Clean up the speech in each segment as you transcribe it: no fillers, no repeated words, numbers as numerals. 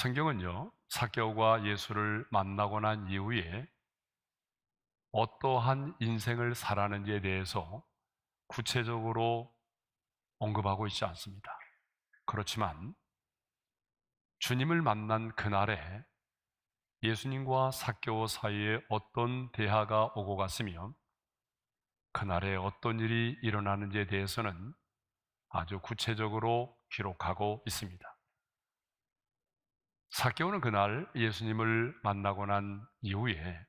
성경은요, 삭개오가 예수를 만나고 난 이후에 어떠한 인생을 살았는지에 대해서 구체적으로 언급하고 있지 않습니다. 그렇지만 주님을 만난 그날에 예수님과 삭개오 사이에 어떤 대화가 오고 갔으며 그날에 어떤 일이 일어나는지에 대해서는 아주 구체적으로 기록하고 있습니다. 삭개오는 그날 예수님을 만나고 난 이후에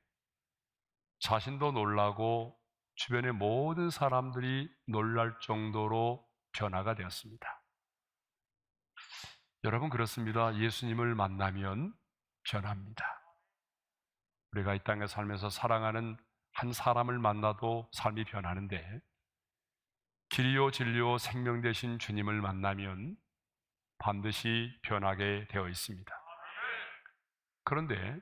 자신도 놀라고 주변의 모든 사람들이 놀랄 정도로 변화가 되었습니다. 여러분, 그렇습니다. 예수님을 만나면 변합니다. 우리가 이 땅에 살면서 사랑하는 한 사람을 만나도 삶이 변하는데, 길이요 진리요 생명 되신 주님을 만나면 반드시 변하게 되어 있습니다. 그런데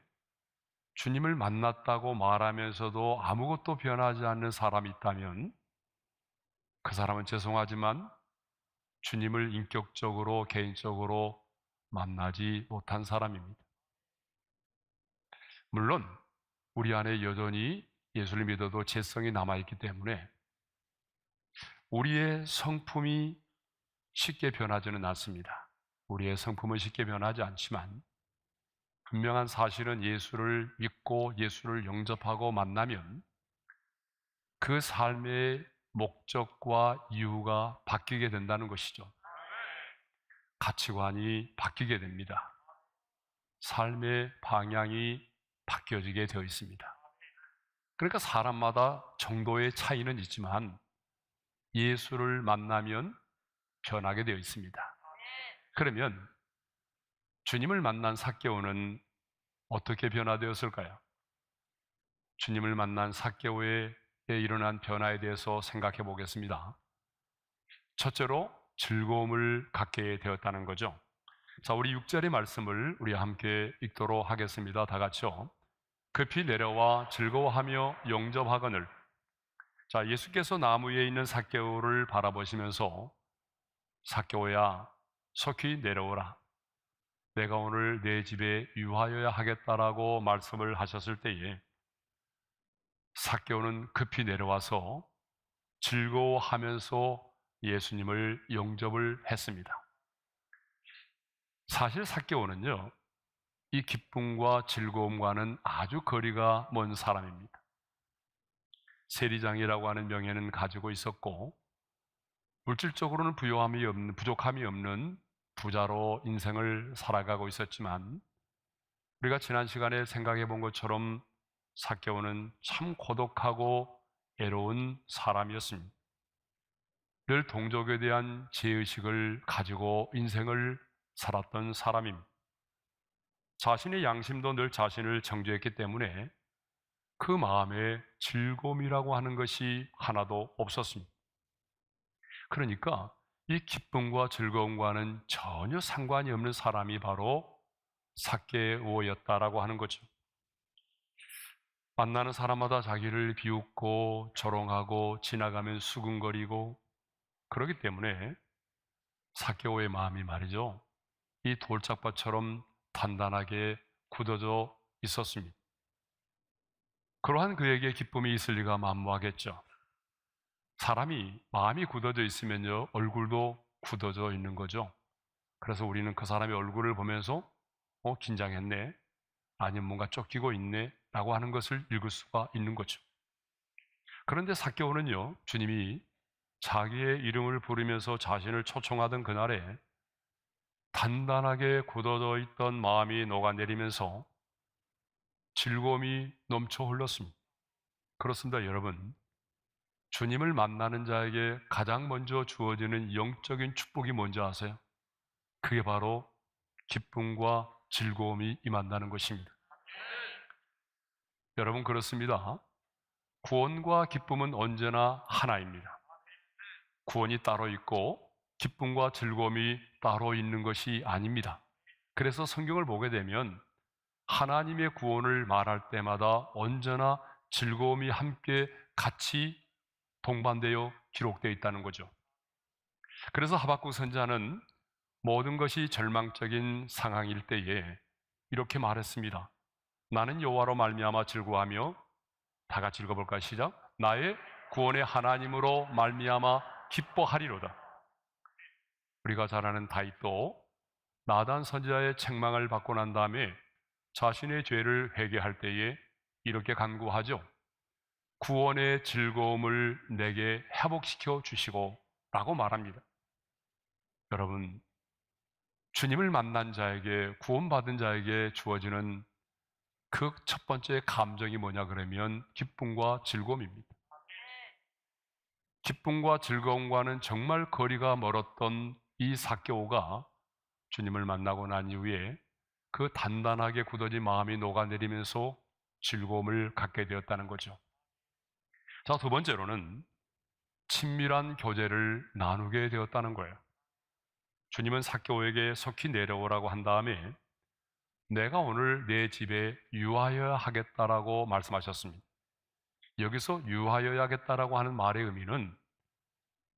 주님을 만났다고 말하면서도 아무것도 변하지 않는 사람이 있다면 그 사람은 죄송하지만 주님을 인격적으로 개인적으로 만나지 못한 사람입니다. 물론 우리 안에 여전히 예수를 믿어도 죄성이 남아있기 때문에 우리의 성품이 쉽게 변하지는 않습니다. 우리의 성품은 쉽게 변하지 않지만 분명한 사실은 예수를 믿고 예수를 영접하고 만나면 그 삶의 목적과 이유가 바뀌게 된다는 것이죠. 가치관이 바뀌게 됩니다. 삶의 방향이 바뀌어지게 되어 있습니다. 그러니까 사람마다 정도의 차이는 있지만 예수를 만나면 변하게 되어 있습니다. 그러면 주님을 만난 삭개오는 어떻게 변화되었을까요? 주님을 만난 삭개오에 일어난 변화에 대해서 생각해 보겠습니다. 첫째로 즐거움을 갖게 되었다는 거죠. 자, 우리 6절의 말씀을 우리 함께 읽도록 하겠습니다. 다 같이요. 급히 내려와 즐거워하며 영접하거늘. 자, 예수께서 나무 위에 있는 삭개오를 바라보시면서 삭개오야, 속히 내려오라. 내가 오늘 내 집에 유하여야 하겠다라고 말씀을 하셨을 때에 삭개오는 급히 내려와서 즐거워하면서 예수님을 영접을 했습니다. 사실 삭개오는요, 이 기쁨과 즐거움과는 아주 거리가 먼 사람입니다. 세리장이라고 하는 명예는 가지고 있었고 물질적으로는 부족함이 없는 부자로 인생을 살아가고 있었지만 우리가 지난 시간에 생각해 본 것처럼 삭개오는 참 고독하고 애로운 사람이었습니다. 늘 동족에 대한 죄의식을 가지고 인생을 살았던 사람입니다. 자신의 양심도 늘 자신을 정죄했기 때문에 그 마음에 즐거움이라고 하는 것이 하나도 없었습니다. 그러니까 이 기쁨과 즐거움과는 전혀 상관이 없는 사람이 바로 삭개오였다라고 하는 거죠. 만나는 사람마다 자기를 비웃고 조롱하고 지나가면 수군거리고 그렇기 때문에 삭개오의 마음이 말이죠, 이 돌짝밭처럼 단단하게 굳어져 있었습니다. 그러한 그에게 기쁨이 있을 리가 만무하겠죠. 사람이 마음이 굳어져 있으면요, 얼굴도 굳어져 있는 거죠. 그래서 우리는 그 사람의 얼굴을 보면서 긴장했네, 아니면 뭔가 쫓기고 있네 라고 하는 것을 읽을 수가 있는 거죠. 그런데 삭개오는요, 주님이 자기의 이름을 부르면서 자신을 초청하던 그날에 단단하게 굳어져 있던 마음이 녹아내리면서 즐거움이 넘쳐 흘렀습니다. 그렇습니다, 여러분. 주님을 만나는 자에게 가장 먼저 주어지는 영적인 축복이 뭔지 아세요? 그게 바로 기쁨과 즐거움이 임한다는 것입니다. 여러분, 그렇습니다. 구원과 기쁨은 언제나 하나입니다. 구원이 따로 있고 기쁨과 즐거움이 따로 있는 것이 아닙니다. 그래서 성경을 보게 되면 하나님의 구원을 말할 때마다 언제나 즐거움이 함께 같이 동반되어 기록되어 있다는 거죠. 그래서 하박국 선지자는 모든 것이 절망적인 상황일 때에 이렇게 말했습니다. 나는 여호와로 말미암아 즐거워하며, 다 같이 읽어볼까요? 시작. 나의 구원의 하나님으로 말미암아 기뻐하리로다. 우리가 잘 아는 다윗도 나단 선지자의 책망을 받고 난 다음에 자신의 죄를 회개할 때에 이렇게 간구하죠. 구원의 즐거움을 내게 회복시켜 주시고 라고 말합니다. 여러분, 주님을 만난 자에게, 구원받은 자에게 주어지는 그 첫 번째 감정이 뭐냐 그러면 기쁨과 즐거움입니다. 기쁨과 즐거움과는 정말 거리가 멀었던 이 삭개오가 주님을 만나고 난 이후에 그 단단하게 굳어진 마음이 녹아내리면서 즐거움을 갖게 되었다는 거죠. 자, 두 번째로는 친밀한 교제를 나누게 되었다는 거예요. 주님은 삭개오에게 속히 내려오라고 한 다음에 내가 오늘 내 집에 유하여야 하겠다라고 말씀하셨습니다. 여기서 유하여야 하겠다라고 하는 말의 의미는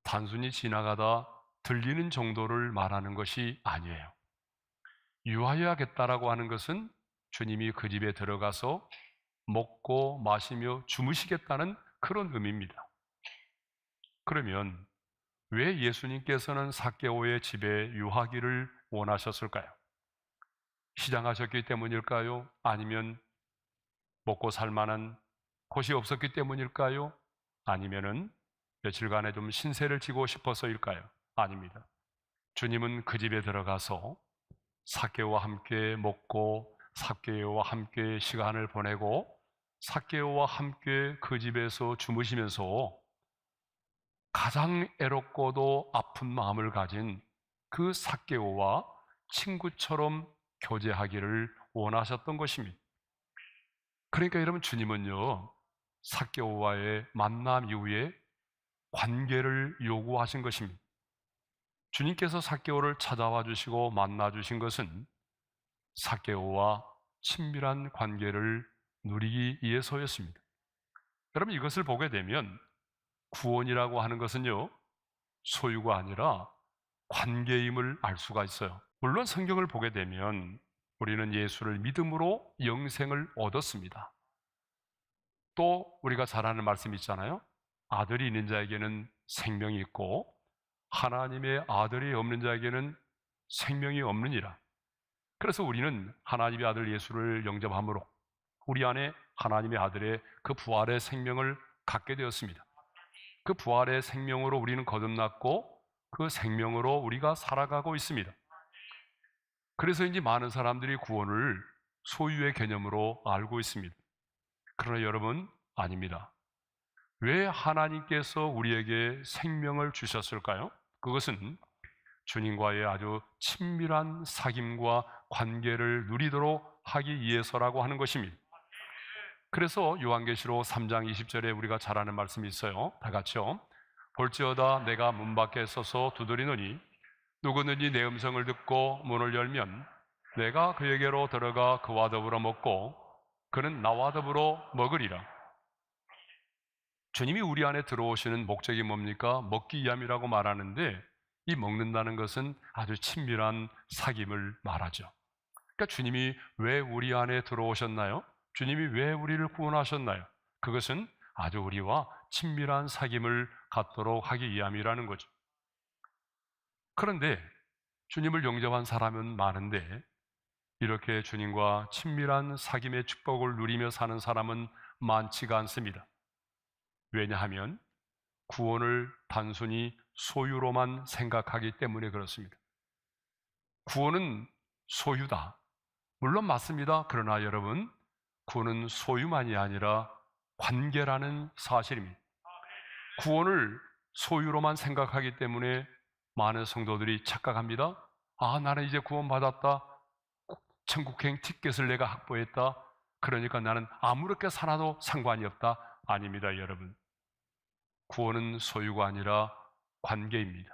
단순히 지나가다 들리는 정도를 말하는 것이 아니에요. 유하여야 하겠다라고 하는 것은 주님이 그 집에 들어가서 먹고 마시며 주무시겠다는 그런 의미입니다. 그러면 왜 예수님께서는 삭개오의 집에 유하기를 원하셨을까요? 시장하셨기 때문일까요? 아니면 먹고 살 만한 곳이 없었기 때문일까요? 아니면은 며칠간에 좀 신세를 지고 싶어서일까요? 아닙니다. 주님은 그 집에 들어가서 삭개오와 함께 먹고 삭개오와 함께 시간을 보내고 삭개오와 함께 그 집에서 주무시면서 가장 애롭고도 아픈 마음을 가진 그 삭개오와 친구처럼 교제하기를 원하셨던 것입니다. 그러니까 여러분, 주님은요, 삭개오와의 만남 이후에 관계를 요구하신 것입니다. 주님께서 삭개오를 찾아와 주시고 만나 주신 것은 삭개오와 친밀한 관계를 누리기 위해서였습니다. 여러분, 이것을 보게 되면 구원이라고 하는 것은요, 소유가 아니라 관계임을 알 수가 있어요. 물론 성경을 보게 되면 우리는 예수를 믿음으로 영생을 얻었습니다. 또 우리가 잘 아는 말씀이 있잖아요. 아들이 있는 자에게는 생명이 있고 하나님의 아들이 없는 자에게는 생명이 없느니라. 그래서 우리는 하나님의 아들 예수를 영접함으로 우리 안에 하나님의 아들의 그 부활의 생명을 갖게 되었습니다. 그 부활의 생명으로 우리는 거듭났고 그 생명으로 우리가 살아가고 있습니다. 그래서 이제 많은 사람들이 구원을 소유의 개념으로 알고 있습니다. 그러나 여러분, 아닙니다. 왜 하나님께서 우리에게 생명을 주셨을까요? 그것은 주님과의 아주 친밀한 사귐과 관계를 누리도록 하기 위해서라고 하는 것입니다. 그래서 요한계시록 3장 20절에 우리가 잘 아는 말씀이 있어요. 다 같이요. 볼지어다 내가 문 밖에 서서 두드리노니 누구든지 내 음성을 듣고 문을 열면 내가 그에게로 들어가 그와 더불어 먹고 그는 나와 더불어 먹으리라. 주님이 우리 안에 들어오시는 목적이 뭡니까? 먹기 위함이라고 말하는데 이 먹는다는 것은 아주 친밀한 사귐을 말하죠. 그러니까 주님이 왜 우리 안에 들어오셨나요? 주님이 왜 우리를 구원하셨나요? 그것은 아주 우리와 친밀한 사귐을 갖도록 하기 위함이라는 거죠. 그런데 주님을 영접한 사람은 많은데 이렇게 주님과 친밀한 사귐의 축복을 누리며 사는 사람은 많지가 않습니다. 왜냐하면 구원을 단순히 소유로만 생각하기 때문에 그렇습니다. 구원은 소유다. 물론 맞습니다. 그러나 여러분, 구원은 소유만이 아니라 관계라는 사실입니다. 구원을 소유로만 생각하기 때문에 많은 성도들이 착각합니다. 아, 나는 이제 구원받았다. 천국행 티켓을 내가 확보했다. 그러니까 나는 아무렇게 살아도 상관이 없다. 아닙니다, 여러분. 구원은 소유가 아니라 관계입니다.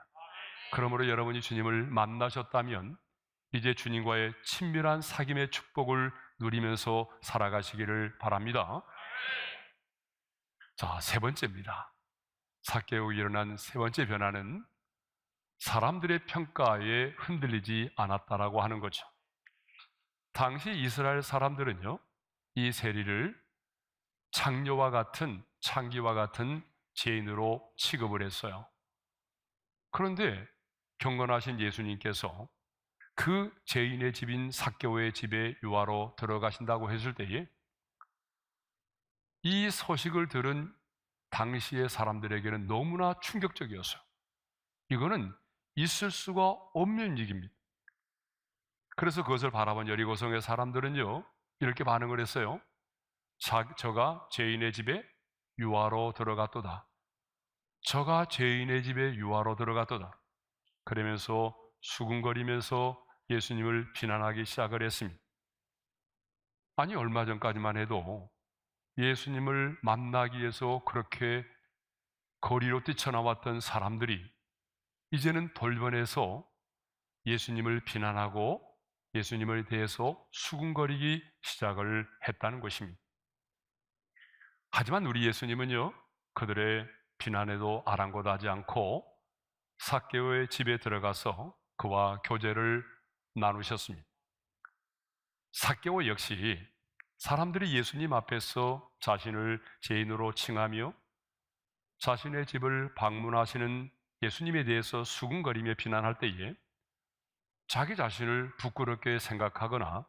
그러므로 여러분이 주님을 만나셨다면 이제 주님과의 친밀한 사귐의 축복을 누리면서 살아가시기를 바랍니다. 자, 세 번째입니다. 삭개오 일어난 세 번째 변화는 사람들의 평가에 흔들리지 않았다라고 하는 거죠. 당시 이스라엘 사람들은요, 이 세리를 창기와 같은 죄인으로 취급을 했어요. 그런데 경건하신 예수님께서 그 죄인의 집인 삭개오의 집에 유하로 들어가신다고 했을 때에 이 소식을 들은 당시의 사람들에게는 너무나 충격적이었어요. 이거는 있을 수가 없는 얘기입니다. 그래서 그것을 바라본 여리고성의 사람들은요, 이렇게 반응을 했어요. 저가 죄인의 집에 유하로 들어갔도다. 저가 죄인의 집에 유하로 들어갔도다. 그러면서 수군거리면서 예수님을 비난하기 시작을 했습니다. 아니, 얼마 전까지만 해도 예수님을 만나기 위해서 그렇게 거리로 뛰쳐나왔던 사람들이 이제는 돌변해서 예수님을 비난하고 예수님을 대해서 수군거리기 시작을 했다는 것입니다. 하지만 우리 예수님은요, 그들의 비난에도 아랑곳하지 않고 삭개오의 집에 들어가서 그와 교제를 나누셨습니다. 삭개오 역시 사람들이 예수님 앞에서 자신을 죄인으로 칭하며 자신의 집을 방문하시는 예수님에 대해서 수군거리며 비난할 때에 자기 자신을 부끄럽게 생각하거나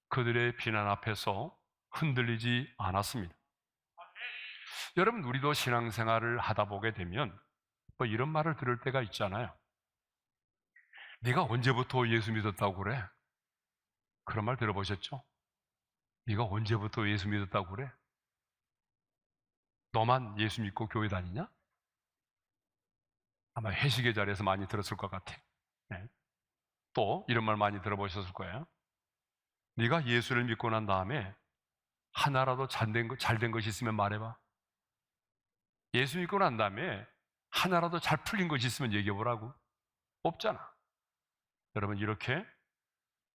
그들의 비난 앞에서 흔들리지 않았습니다. 여러분, 우리도 신앙생활을 하다 보게 되면 뭐 이런 말을 들을 때가 있잖아요. 네가 언제부터 예수 믿었다고 그래? 그런 말 들어보셨죠? 네가 언제부터 예수 믿었다고 그래? 너만 예수 믿고 교회 다니냐? 아마 회식의 자리에서 많이 들었을 것 같아요. 네. 또 이런 말 많이 들어보셨을 거예요. 네가 예수를 믿고 난 다음에 하나라도 잘된 것이 있으면 말해봐. 예수 믿고 난 다음에 하나라도 잘 풀린 것이 있으면 얘기해보라고. 없잖아. 여러분, 이렇게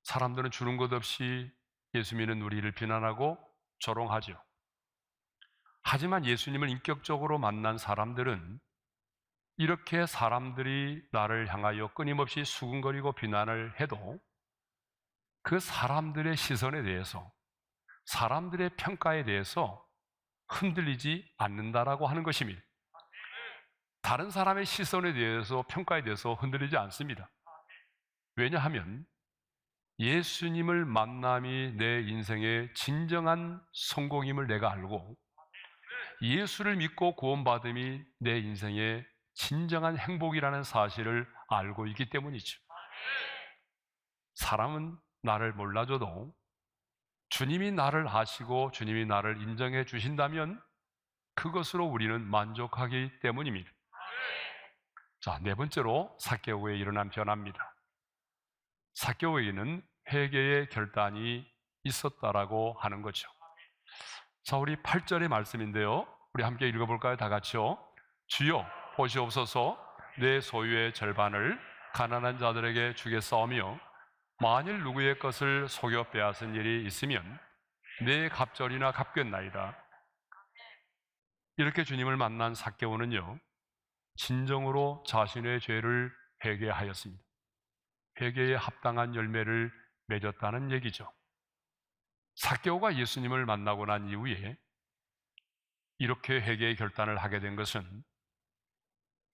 사람들은 주는 것 없이 예수 믿는 우리를 비난하고 조롱하죠. 하지만 예수님을 인격적으로 만난 사람들은 이렇게 사람들이 나를 향하여 끊임없이 수군거리고 비난을 해도 그 사람들의 시선에 대해서, 사람들의 평가에 대해서 흔들리지 않는다라고 하는 것입니다. 다른 사람의 시선에 대해서, 평가에 대해서 흔들리지 않습니다. 왜냐하면 예수님을 만남이 내 인생의 진정한 성공임을 내가 알고 예수를 믿고 구원받음이 내 인생의 진정한 행복이라는 사실을 알고 있기 때문이죠. 사람은 나를 몰라줘도 주님이 나를 아시고 주님이 나를 인정해 주신다면 그것으로 우리는 만족하기 때문입니다. 자, 네 번째로 삭개오에 일어난 변화입니다. 삭개오에게는 회개의 결단이 있었다라고 하는 거죠. 자, 우리 8절의 말씀인데요. 우리 함께 읽어볼까요? 다 같이요. 주여 보시옵소서, 내 소유의 절반을 가난한 자들에게 주겠사오며 만일 누구의 것을 속여 빼앗은 일이 있으면 내 갑절이나 갚겠나이다. 이렇게 주님을 만난 삭개오는요, 진정으로 자신의 죄를 회개하였습니다. 회개에 합당한 열매를 맺었다는 얘기죠. 삭개오가 예수님을 만나고 난 이후에 이렇게 회개의 결단을 하게 된 것은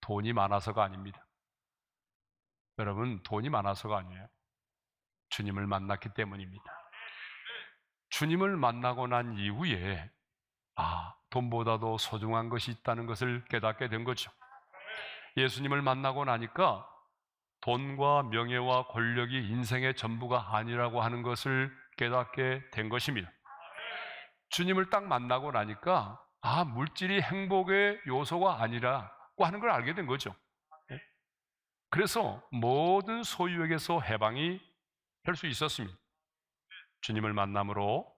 돈이 많아서가 아닙니다. 여러분, 돈이 많아서가 아니에요. 주님을 만났기 때문입니다. 주님을 만나고 난 이후에 돈보다도 소중한 것이 있다는 것을 깨닫게 된 거죠. 예수님을 만나고 나니까 돈과 명예와 권력이 인생의 전부가 아니라고 하는 것을 깨닫게 된 것입니다. 주님을 딱 만나고 나니까 물질이 행복의 요소가 아니라고 하는 걸 알게 된 거죠. 그래서 모든 소유에게서 해방이 될 수 있었습니다. 주님을 만남으로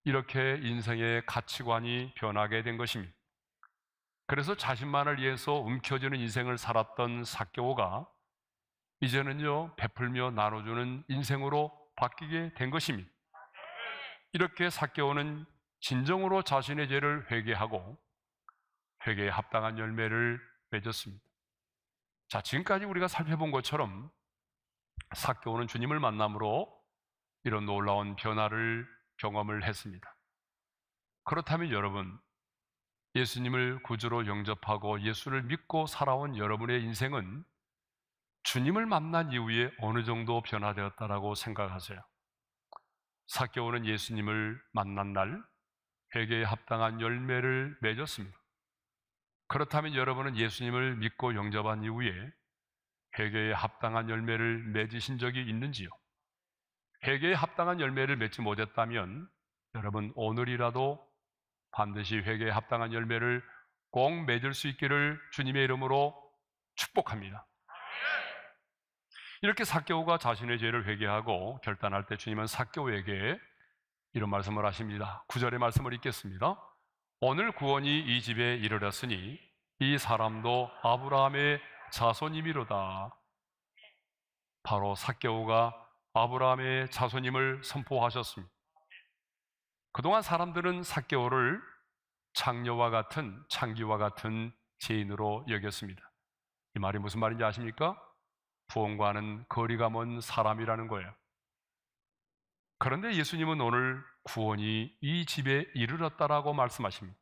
이렇게 인생의 가치관이 변하게 된 것입니다. 그래서 자신만을 위해서 움켜쥐는 인생을 살았던 삭개오가 이제는요, 베풀며 나눠주는 인생으로 바뀌게 된 것입니다. 이렇게 삭개오는 진정으로 자신의 죄를 회개하고 회개에 합당한 열매를 맺었습니다. 자, 지금까지 우리가 살펴본 것처럼 삭개오는 주님을 만남으로 이런 놀라운 변화를 경험을 했습니다. 그렇다면 여러분, 예수님을 구주로 영접하고 예수를 믿고 살아온 여러분의 인생은 주님을 만난 이후에 어느 정도 변화되었다라고 생각하세요? 삭개오는 예수님을 만난 날 회개에 합당한 열매를 맺었습니다. 그렇다면 여러분은 예수님을 믿고 영접한 이후에 회개에 합당한 열매를 맺으신 적이 있는지요? 회개에 합당한 열매를 맺지 못했다면 여러분 오늘이라도 반드시 회개에 합당한 열매를 꼭 맺을 수 있기를 주님의 이름으로 축복합니다. 이렇게 삭개오가 자신의 죄를 회개하고 결단할 때 주님은 삭개오에게 이런 말씀을 하십니다. 9절의 말씀을 읽겠습니다. 오늘 구원이 이 집에 이르렀으니 이 사람도 아브라함의 자손이미로다. 바로 삭개오가 아브라함의 자손임을 선포하셨습니다. 그동안 사람들은 삭개오를 창녀와 같은, 창기와 같은 죄인으로 여겼습니다. 이 말이 무슨 말인지 아십니까? 구원과는 거리가 먼 사람이라는 거예요. 그런데 예수님은 오늘 구원이 이 집에 이르렀다라고 말씀하십니다.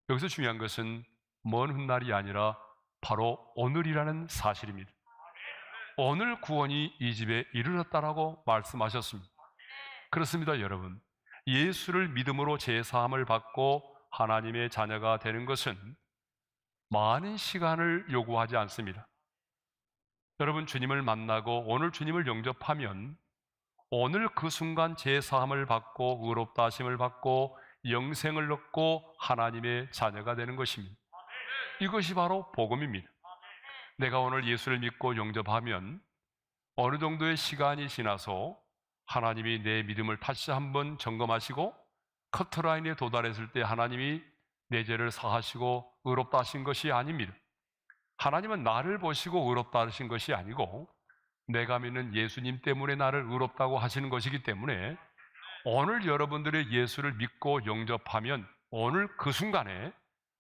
여기서 중요한 것은 먼 훗날이 아니라 바로 오늘이라는 사실입니다. 오늘 구원이 이 집에 이르렀다라고 말씀하셨습니다. 그렇습니다, 여러분. 예수를 믿음으로 제사함을 받고 하나님의 자녀가 되는 것은 많은 시간을 요구하지 않습니다. 여러분, 주님을 만나고 오늘 주님을 영접하면 오늘 그 순간 제사함을 받고 의롭다 하심을 받고 영생을 얻고 하나님의 자녀가 되는 것입니다. 이것이 바로 복음입니다. 내가 오늘 예수를 믿고 영접하면 어느 정도의 시간이 지나서 하나님이 내 믿음을 다시 한번 점검하시고 커트라인에 도달했을 때 하나님이 내 죄를 사하시고 의롭다 하신 것이 아닙니다. 하나님은 나를 보시고 의롭다 하신 것이 아니고 내가 믿는 예수님 때문에 나를 의롭다고 하시는 것이기 때문에 오늘 여러분들의 예수를 믿고 영접하면 오늘 그 순간에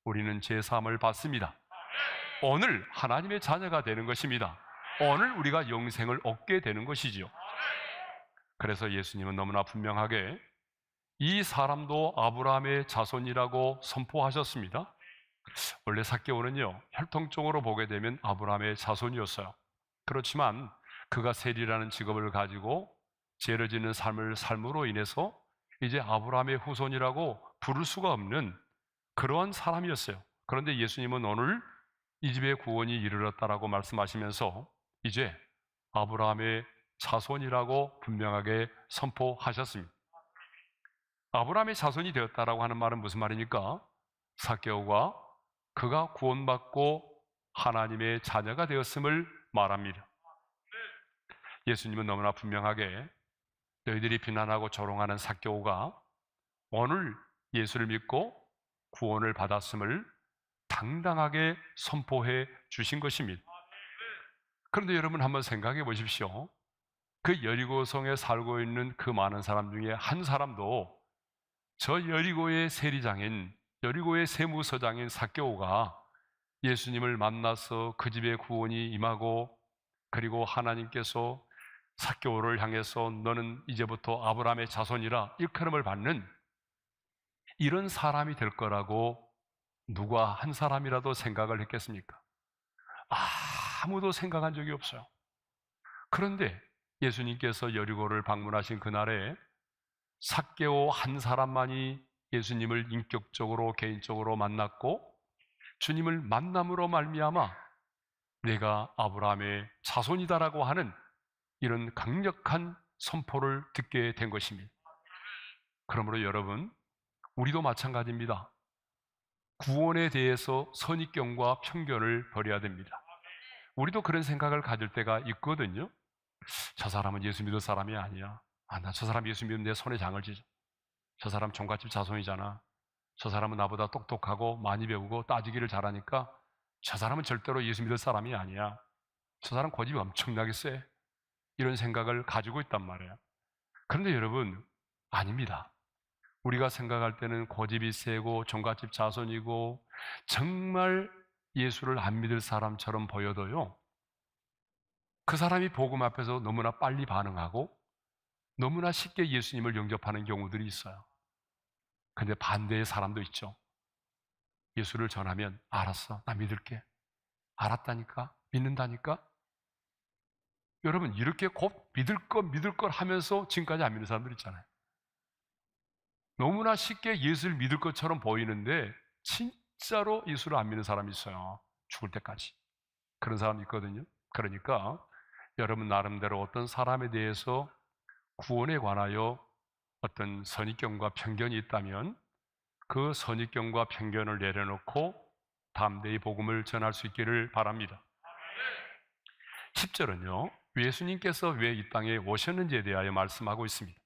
우리는 제사함을 받습니다. 오늘 하나님의 자녀가 되는 것입니다. 오늘 우리가 영생을 얻게 되는 것이지요. 그래서 예수님은 너무나 분명하게 이 사람도 아브라함의 자손이라고 선포하셨습니다. 원래 삭개오는요, 혈통적으로 보게 되면 아브라함의 자손이었어요. 그렇지만 그가 세리라는 직업을 가지고 죄를 짓는 삶을 삶으로 인해서 이제 아브라함의 후손이라고 부를 수가 없는 그러한 사람이었어요. 그런데 예수님은 오늘 이 집에 구원이 이르렀다라고 말씀하시면서 이제 아브라함의 자손이라고 분명하게 선포하셨습니다. 아브라함의 자손이 되었다라고 하는 말은 무슨 말입니까? 삭개오가 그가 구원받고 하나님의 자녀가 되었음을 말합니다. 예수님은 너무나 분명하게 너희들이 비난하고 조롱하는 삭개오가 오늘 예수를 믿고 구원을 받았음을 당당하게 선포해 주신 것입니다. 그런데 여러분 한번 생각해 보십시오. 그 여리고성에 살고 있는 그 많은 사람 중에 한 사람도 저 여리고의 세리장인, 여리고의 세무서장인 삭개오가 예수님을 만나서 그 집에 구원이 임하고 그리고 하나님께서 삭개오를 향해서 너는 이제부터 아브라함의 자손이라 일컬음을 받는 이런 사람이 될 거라고 누가 한 사람이라도 생각을 했겠습니까? 아무도 생각한 적이 없어요. 그런데 예수님께서 여리고를 방문하신 그날에 삭개오 한 사람만이 예수님을 인격적으로 개인적으로 만났고 주님을 만남으로 말미암아 내가 아브라함의 자손이다라고 하는 이런 강력한 선포를 듣게 된 것입니다. 그러므로 여러분, 우리도 마찬가지입니다. 구원에 대해서 선입견과 편견을 버려야 됩니다. 우리도 그런 생각을 가질 때가 있거든요. 저 사람은 예수 믿을 사람이 아니야. 나 저 사람 예수 믿으면 내 손에 장을 쥐죠. 저 사람 종갓집 자손이잖아. 저 사람은 나보다 똑똑하고 많이 배우고 따지기를 잘하니까 저 사람은 절대로 예수 믿을 사람이 아니야. 저 사람 고집이 엄청나게 세. 이런 생각을 가지고 있단 말이에요. 그런데 여러분, 아닙니다. 우리가 생각할 때는 고집이 세고 종갓집 자손이고 정말 예수를 안 믿을 사람처럼 보여도요, 그 사람이 복음 앞에서 너무나 빨리 반응하고 너무나 쉽게 예수님을 영접하는 경우들이 있어요. 근데 반대의 사람도 있죠. 예수를 전하면 알았어, 나 믿을게. 알았다니까? 믿는다니까? 여러분, 이렇게 곧 믿을 것 하면서 지금까지 안 믿는 사람들 있잖아요. 너무나 쉽게 예수를 믿을 것처럼 보이는데 진짜로 예수를 안 믿는 사람이 있어요. 죽을 때까지. 그런 사람이 있거든요. 그러니까 여러분 나름대로 어떤 사람에 대해서 구원에 관하여 어떤 선입견과 편견이 있다면 그 선입견과 편견을 내려놓고 담대히 복음을 전할 수 있기를 바랍니다. 10절은요, 예수님께서 왜 이 땅에 오셨는지에 대하여 말씀하고 있습니다.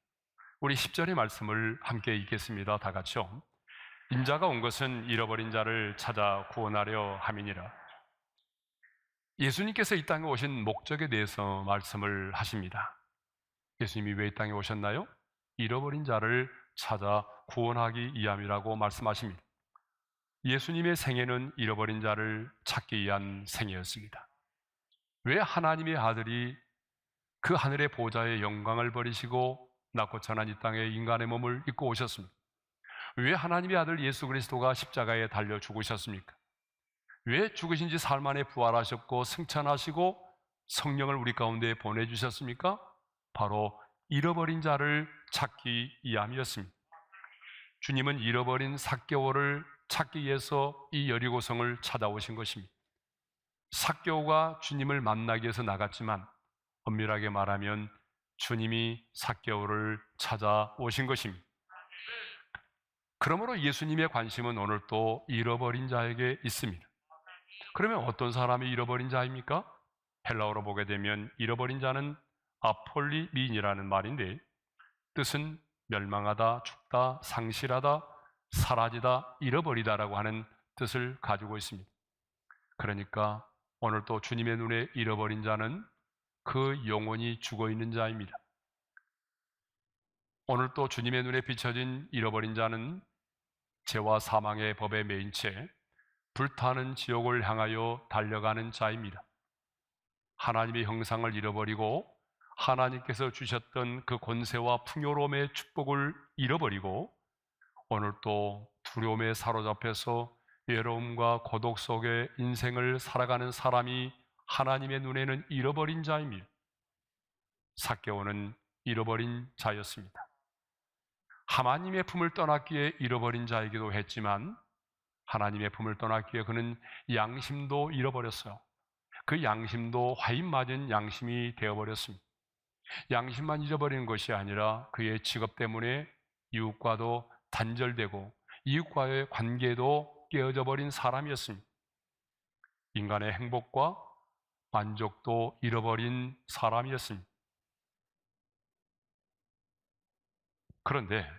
우리 10절의 말씀을 함께 읽겠습니다. 다 같이요. 인자가 온 것은 잃어버린 자를 찾아 구원하려 함이니라. 예수님께서 이 땅에 오신 목적에 대해서 말씀을 하십니다. 예수님이 왜 이 땅에 오셨나요? 잃어버린 자를 찾아 구원하기 위함이라고 말씀하십니다. 예수님의 생애는 잃어버린 자를 찾기 위한 생애였습니다. 왜 하나님의 아들이 그 하늘의 보좌의 영광을 버리시고 낮고 천한 이 땅에 인간의 몸을 입고 오셨습니까? 왜 하나님의 아들 예수 그리스도가 십자가에 달려 죽으셨습니까? 왜 죽으신 지 사흘 만에 부활하셨고 승천하시고 성령을 우리 가운데 보내주셨습니까? 바로 잃어버린 자를 찾기 위함이었습니다. 주님은 잃어버린 삭개오를 찾기 위해서 이 여리고성을 찾아오신 것입니다. 삭개오가 주님을 만나기 위해서 나갔지만 엄밀하게 말하면 주님이 삭개오를 찾아오신 것입니다. 그러므로 예수님의 관심은 오늘 또 잃어버린 자에게 있습니다. 그러면 어떤 사람이 잃어버린 자입니까? 헬라어로 보게 되면 잃어버린 자는 아폴리민이라는 말인데 뜻은 멸망하다, 죽다, 상실하다, 사라지다, 잃어버리다라고 하는 뜻을 가지고 있습니다. 그러니까 오늘 또 주님의 눈에 잃어버린 자는 그 영혼이 죽어있는 자입니다. 오늘 또 주님의 눈에 비춰진 잃어버린 자는 죄와 사망의 법에 매인 채 불타는 지옥을 향하여 달려가는 자입니다. 하나님의 형상을 잃어버리고 하나님께서 주셨던 그 권세와 풍요로움의 축복을 잃어버리고 오늘 또 두려움에 사로잡혀서 외로움과 고독 속에 인생을 살아가는 사람이 하나님의 눈에는 잃어버린 자입니다. 삭개오는 잃어버린 자였습니다. 하나님의 품을 떠났기에 잃어버린 자이기도 했지만 하나님의 품을 떠났기에 그는 양심도 잃어버렸어요. 그 양심도 화인 맞은 양심이 되어버렸습니다. 양심만 잃어버리는 것이 아니라 그의 직업 때문에 이웃과도 단절되고 이웃과의 관계도 깨어져 버린 사람이었습니다. 인간의 행복과 만족도 잃어버린 사람이었습니다. 그런데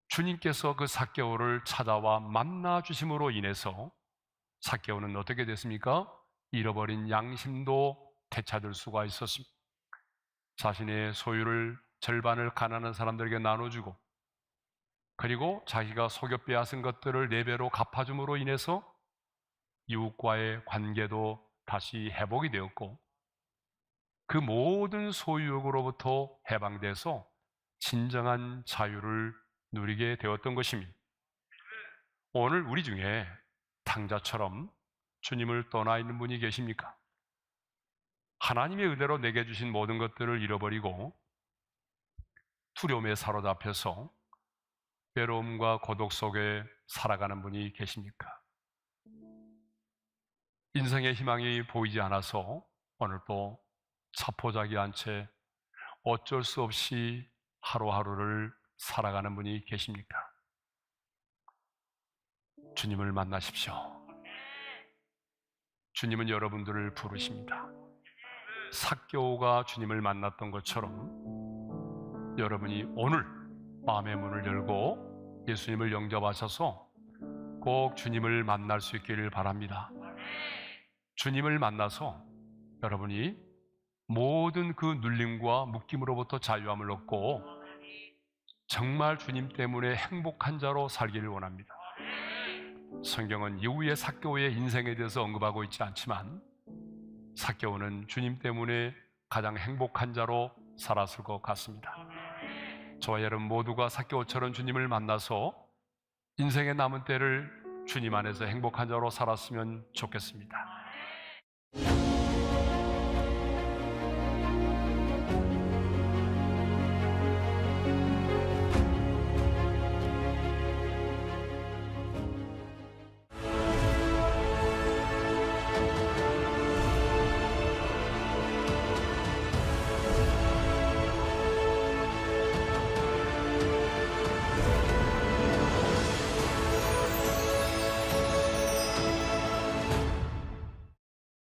주님께서 그 삭개오를 찾아와 만나 주심으로 인해서 삭개오는 어떻게 됐습니까? 잃어버린 양심도 되찾을 수가 있었습니다. 자신의 소유를 절반을 가난한 사람들에게 나눠주고 그리고 자기가 속여 빼앗은 것들을 4배로 갚아줌으로 인해서 이웃과의 관계도 다시 회복이 되었고 그 모든 소유욕으로부터 해방돼서 진정한 자유를 누리게 되었던 것입니다. 오늘 우리 중에 탕자처럼 주님을 떠나 있는 분이 계십니까? 하나님의 은혜로 내게 주신 모든 것들을 잃어버리고 두려움에 사로잡혀서 외로움과 고독 속에 살아가는 분이 계십니까? 인생의 희망이 보이지 않아서 오늘 또 자포자기한 채 어쩔 수 없이 하루하루를 살아가는 분이 계십니까? 주님을 만나십시오. 주님은 여러분들을 부르십니다. 삭개오가 주님을 만났던 것처럼 여러분이 오늘 마음의 문을 열고 예수님을 영접하셔서 꼭 주님을 만날 수 있기를 바랍니다. 주님을 만나서 여러분이 모든 그 눌림과 묶임으로부터 자유함을 얻고 정말 주님 때문에 행복한 자로 살기를 원합니다. 성경은 이후의 삭개오의 인생에 대해서 언급하고 있지 않지만 삭개오는 주님 때문에 가장 행복한 자로 살았을 것 같습니다. 저와 여러분 모두가 삭개오처럼 주님을 만나서 인생의 남은 때를 주님 안에서 행복한 자로 살았으면 좋겠습니다.